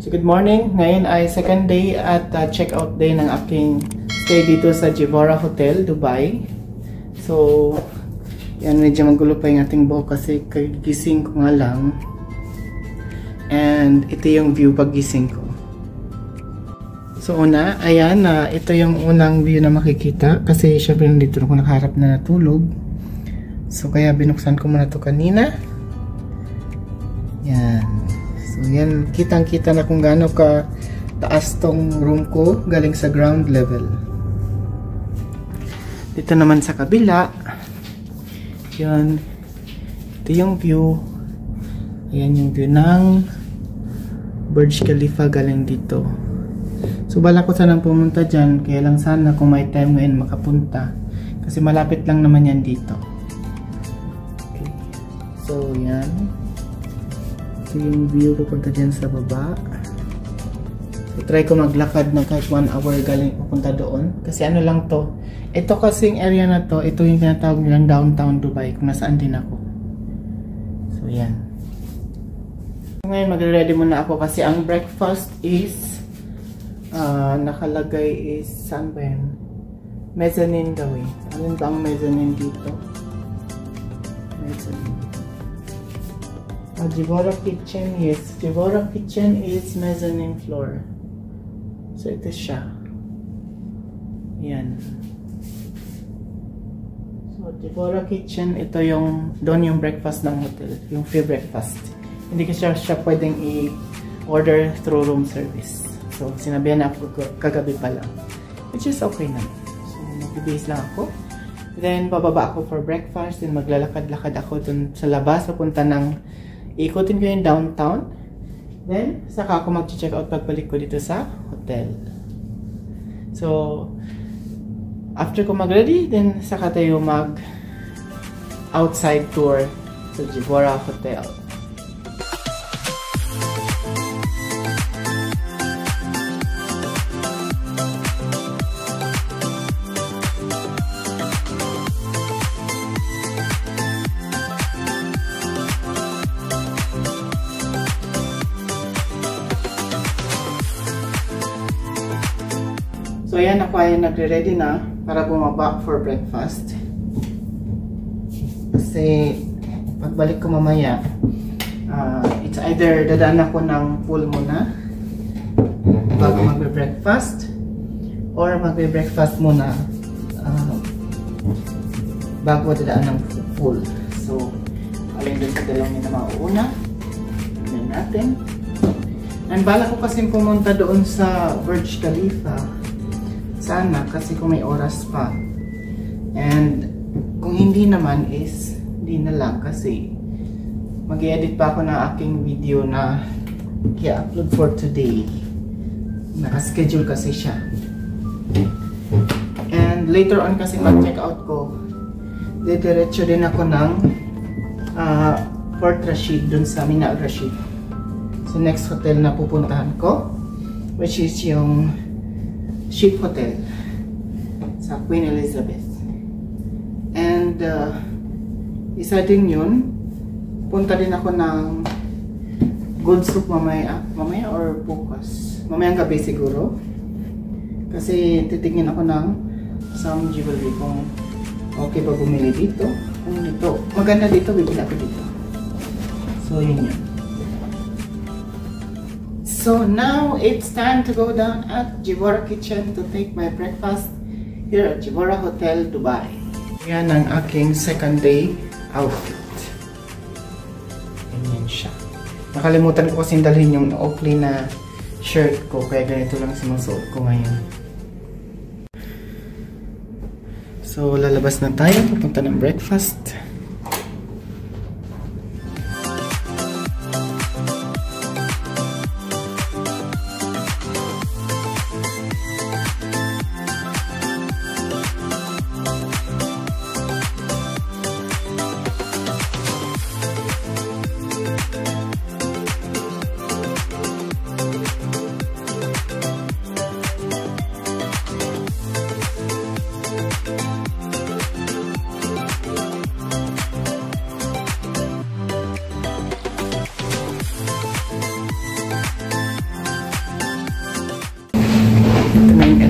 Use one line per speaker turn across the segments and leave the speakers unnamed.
So good morning. Ngayon ay second day at check-out day ng aking stay dito sa Jivora Hotel, Dubai. So yan, medyo magulo pa yung ating buhok kasi kagising ko nga lang. And ito yung view pag gising ko. So una, ayan, ito yung unang view na makikita kasi syempre nandito ako nakaharap na natulog. So kaya binuksan ko muna to kanina. Yan. So yan, kitang-kita na kung gaano ka taas tong room ko galing sa ground level. Dito naman sa kabila, yan, ito yung view. Ayan yung view ng Burj Khalifa galing dito. So bala ko sanang pumunta dyan, kaya lang sana kung may time ngayon makapunta kasi malapit lang naman yan dito. Okay. So yan, ito yung view ko punta dyan sa baba. So try ko maglakad na kahit 1 hour galing pupunta doon kasi ano lang to, ito kasing area na to, ito yung tinatawag nilang downtown Dubai kung nasaan din ako. So yan. So, ngayon magre-ready muna ako kasi ang breakfast is nakalagay is saan ba yan? Mezzanine daw eh. Ano ba ang mezzanine dito? Mezzanine. Jivora kitchen, yes. Jivora kitchen is mezzanine floor. So ito siya. Yan. So Jivora kitchen, ito yung doon yung breakfast ng hotel, yung free breakfast. Hindi kasi siya pwedeng i-order through room service. So sinabihan na ako kagabi pa lang, which is okay naman. So mag-base lang ako. Then bababa ako for breakfast, then maglalakad-lakad ako dun sa labas papunta ng ikutin ko yung downtown. Then, saka ako mag-check out pagbalik ko dito sa hotel. So, after ko mag-ready, then saka tayo mag-outside tour sa Jivora Hotel. So yan, ako ay nagre-ready na para bumaba for breakfast. Kasi pagbalik ko mamaya, it's either dadaan ako ng pool muna bago magbe-breakfast or magbe-breakfast muna bago dadaan ng pool. So alin doon sa dalawang yun na mauuna. Tignan natin. And bala ko kasi pumunta doon sa Burj Khalifa sana kasi kung may oras pa, and kung hindi naman is hindi na lang kasi mag-edit pa ako ng aking video na i-upload for today. Naka-schedule kasi siya, and later on kasi mag-check out ko, diretso din ako ng Port Rashid dun sa Mina Al Rashid. So next hotel na pupuntahan ko, which is yung Ship Hotel sa Queen Elizabeth. And isa din yun, punta din ako ng Gold Soup mamaya or bukas, mamayang gabi siguro, kasi titignan ako ng some jewelry kung okay pa bumili dito. Kung ito maganda dito, bibili ako dito. So yun yun. So now it's time to go down at Jivora Kitchen to take my breakfast here at Jivora Hotel, Dubai. Yan ang aking second day outfit. Ganyan siya. Nakalimutan ko kasing dalhin yung Oakley na shirt ko, kaya ganito lang sinusuot ko ngayon. So lalabas na tayo, pupunta ng breakfast.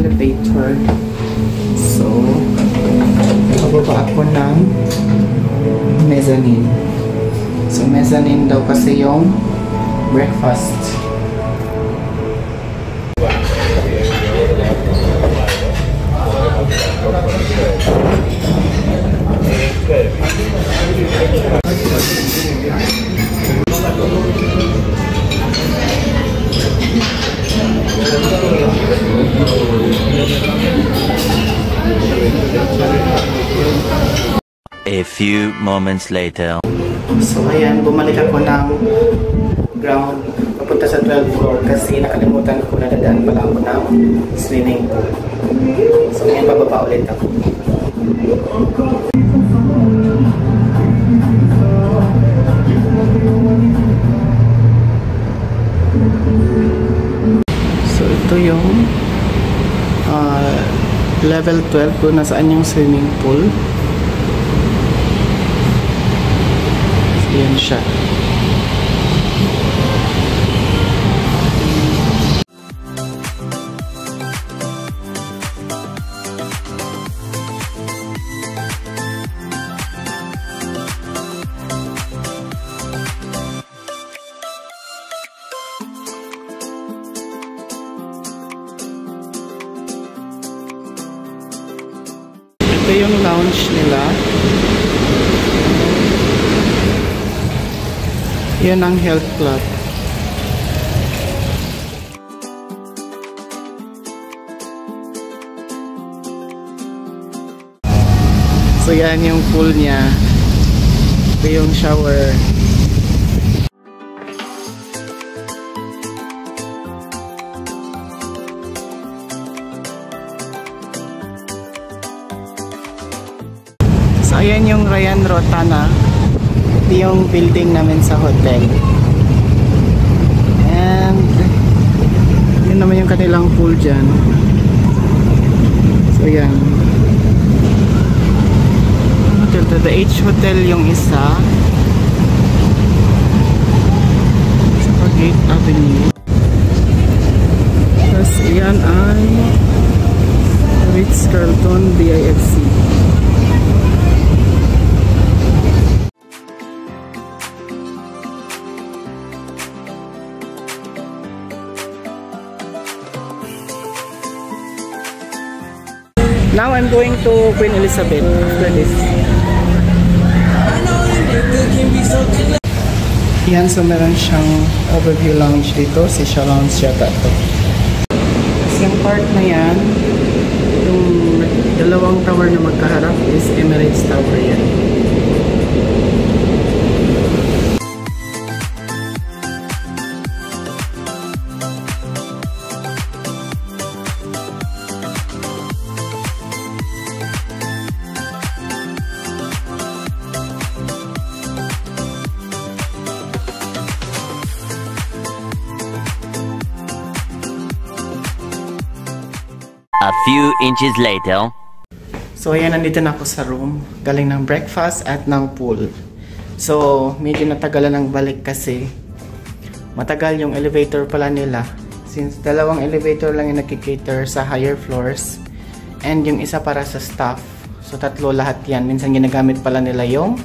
elevator. So, pababa ako ng mezzanine. So, mezzanine daw kasi yung breakfast.
A few moments later.
So ayan, bumalik ako ng ground papunta sa 12th floor kasi nakalimutan ko na dadaan pala ako ng swimming pool. So ngayon bababa ulit ako. So ito yung level 12 kung nasaan yung swimming pool. Ayan siya. Ito yung lounge nila. Yan ang health club. So yan yung pool niya. Ito yung shower. So ayan yung Ryan Rotana. Ito yung building namin sa hotel. And yun naman yung kanilang pool dyan. So yan. Hotel to the H Hotel yung isa. Sa Gate Avenue. Tapos yan ay Ritz-Carlton BIFC. Now I'm going to Queen Elizabeth after this. Yan, so meron siyang overview lounge dito. Sisha Lounge yata ito. Kasi yung part na yan, yung dalawang tower na magkaharap is Emirates Tower yan.
A few inches later.
So ayan, nandito na ako sa room. Galing ng breakfast at ng pool. So medyo natagalan ng balik kasi matagal yung elevator pala nila. Since dalawang elevator lang yung nakikater sa higher floors and yung isa para sa staff. So tatlo lahat yan. Minsan ginagamit pala nila yung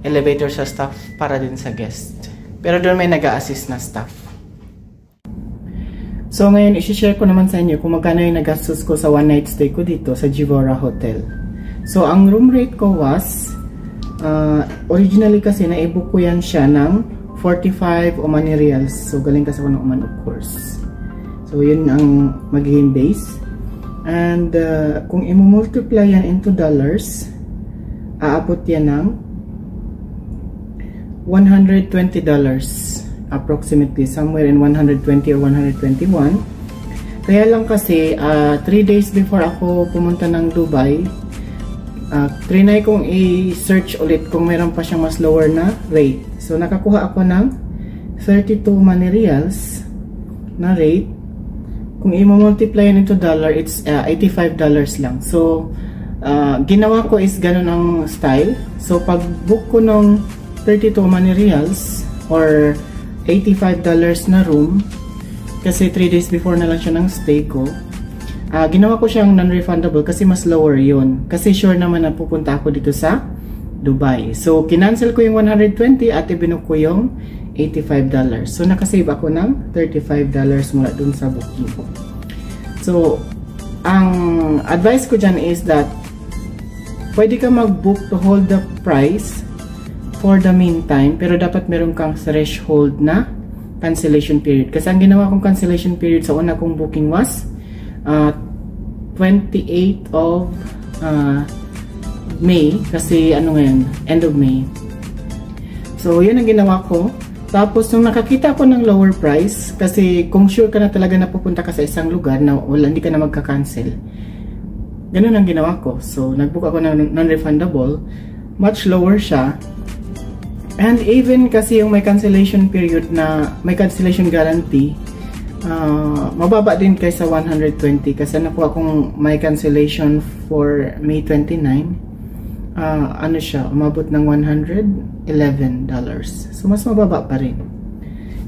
elevator sa staff para din sa guest. Pero doon may nag-a-assist na staff. So ngayon, isi-share ko naman sa inyo kung magkano yung nagastos ko sa one night stay ko dito sa Jivora Hotel. So ang room rate ko was, originally kasi na-book ko yan siya ng 45 Omani Reals. So galing kasi ako ng Oman, of course. So yun ang magiging base. And kung i-multiply yan into dollars, aabot yan ng $120. Approximately somewhere in 120 or 121. Kaya lang kasi 3 days before ako pumunta ng Dubai, trinay kong i-search ulit kung meron pa siyang mas lower na rate. So nakakuha ako ng 32 Omani Reals na rate. Kung i-multiply into dollar, it's $85 lang. So ginawa ko is ganun ang style. So pag book ko ng 32 Omani Reals or $85 na room, kasi 3 days before na lang siya ng stay ko, Ginawa ko siyang non-refundable kasi mas lower yun. Kasi sure naman na pupunta ako dito sa Dubai. So, kinancel ko yung 120 at ibinuk ko yung $85. So, nakasave ako ng $35 mula dun sa booking ko. So, ang advice ko dyan is that pwede ka mag-book to hold the price for the meantime, pero dapat meron kang threshold na cancellation period. Kasi ang ginawa kong cancellation period sa una kong booking was 28 of May, kasi ano ngayon, end of May. So, yun ang ginawa ko. Tapos, nung nakakita ko ng lower price, kasi kung sure ka na talaga na pupunta ka sa isang lugar na wala, hindi ka na magka-cancel, ganun ang ginawa ko. So, nag-book ako ng non-refundable, much lower siya. And even kasi yung may cancellation period na, may cancellation guarantee, mababa din kaysa 120 kasi nakuha kong may cancellation for May 29. Ano siya, umabot ng $111. So, mas mababa pa rin.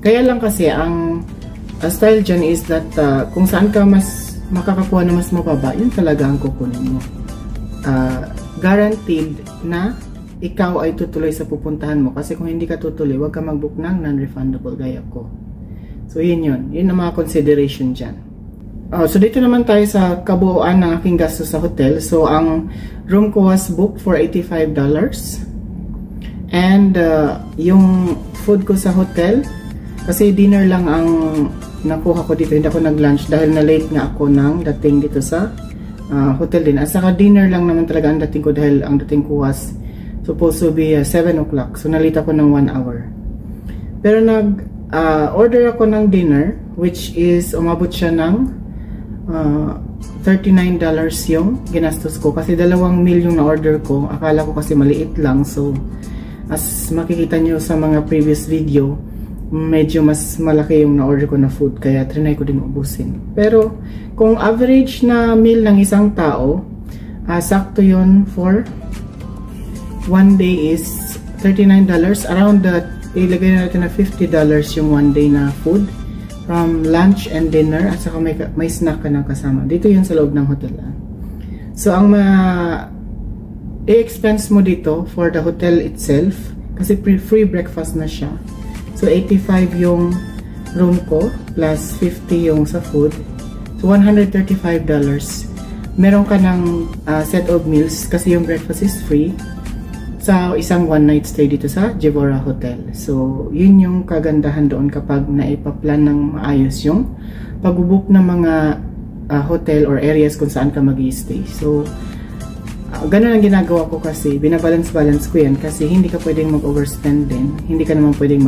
Kaya lang kasi, ang style dyan is that kung saan ka mas makakakuha na mas mababa, yun talaga ang kukunin mo. Guaranteed na ikaw ay tutuloy sa pupuntahan mo. Kasi kung hindi ka tutuloy, huwag ka mag-book ng non-refundable gaya ko. So, yun yun. Yun ang mga consideration dyan. So, dito naman tayo sa kabuuan ng aking gastos sa hotel. So, ang room ko was booked for $85. And, yung food ko sa hotel, kasi dinner lang ang nakuha ko dito. Hindi ako nag-lunch dahil na-late nga ako ng dating dito sa hotel din. At saka dinner lang naman talaga ang dating ko dahil ang dating ko was supposed to be 7 o'clock. So, nalita ko ng 1 hour. Pero order ako ng dinner, which is umabot siya ng $39 yung ginastos ko. Kasi 2 meal yung na-order ko. Akala ko kasi maliit lang. So, as makikita nyo sa mga previous video, medyo mas malaki yung na-order ko na food. Kaya trinay ko din ubusin. Pero, kung average na meal ng isang tao, sakto yun for 1 day is $39. Around that, ilagay na natin na $50 yung 1 day na food. From lunch and dinner, at saka may snack ka ng kasama. Dito yun sa loob ng hotel. So, ang i-expense mo dito for the hotel itself, kasi free breakfast na siya. So, 85 yung room ko, plus 50 yung sa food. So, $135. Meron ka ng set of meals, kasi yung breakfast is free, sa isang one-night stay dito sa Jevora Hotel. So, yun yung kagandahan doon kapag naipaplan ng maayos yung pag-book ng mga hotel or areas kung saan ka mag-i-stay. So, ganun ang ginagawa ko kasi, binabalance-balance ko yan kasi hindi ka pwedeng mag-overspend din. Hindi ka naman pwedeng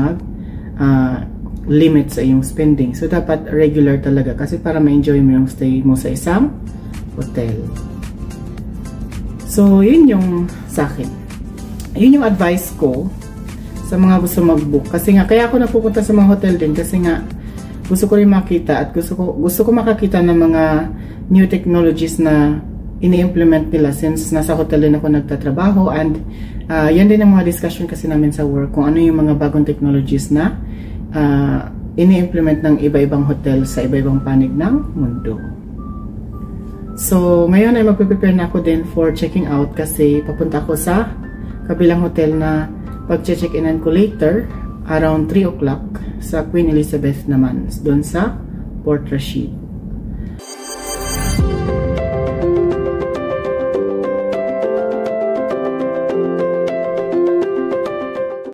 mag-limit sa iyong spending. So, dapat regular talaga kasi para ma-enjoy mo yung stay mo sa isang hotel. So, yun yung sa akin. Yun yung advice ko sa mga gusto mag-book. Kasi nga, kaya ako napupunta sa mga hotel din kasi nga, gusto ko rin makita at gusto ko makakita ng mga new technologies na ini-implement nila since nasa hotel din ako nagtatrabaho and yan din ang mga discussion kasi namin sa work kung ano yung mga bagong technologies na ini-implement ng iba-ibang hotel sa iba-ibang panig ng mundo. So, ngayon ay magpe-prepare na ako din for checking out kasi papunta ako sa kabilang hotel na pag-check-in ko later around 3 o'clock sa Queen Elizabeth naman doon sa Port Rashid.